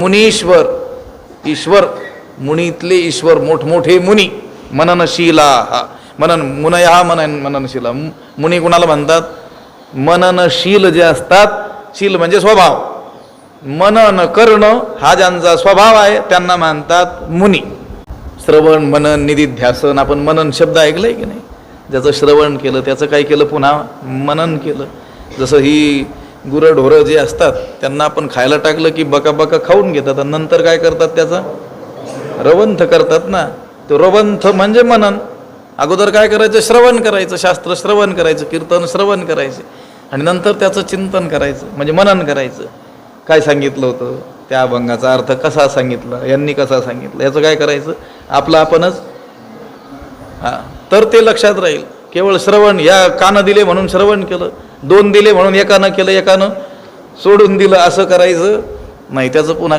मुनीश्वर, ईश्वर, मुनीतले ईश्वर, मोठमोठे मुनी, मननशीला. मनन मुनया मननशीला. मुनी कुणाला म्हणतात? मननशील जे असतात. शील म्हणजे स्वभाव. मनन करणं हा ज्यांचा स्वभाव आहे त्यांना म्हणतात मुनी. श्रवण, मनन, निधिध्यासन. आपण मनन शब्द ऐकलंय की नाही? ज्याचं श्रवण केलं त्याचं काय केलं? पुन्हा मनन केलं. जसं ही गुरंढोरं जे असतात त्यांना आपण खायला टाकलं की बका बका खाऊन घेतात आणि नंतर काय करतात? त्याचा रवंथ करतात ना. तो रवंथ म्हणजे मनन. अगोदर काय करायचं? श्रवण करायचं, शास्त्र श्रवण करायचं, कीर्तन श्रवण करायचे आणि नंतर त्याचं चिंतन करायचं म्हणजे मनन करायचं. काय सांगितलं होतं? त्या अभंगाचा अर्थ कसा सांगितला, यांनी कसा सांगितलं, याचं काय करायचं? आपलं आपणच. तर ते लक्षात राहील. केवळ श्रवण, या कानं दिले म्हणून श्रवण केलं, दोन दिले म्हणून एकानं केलं, एकानं सोडून दिलं, असं करायचं नाही. त्याचं पुन्हा काय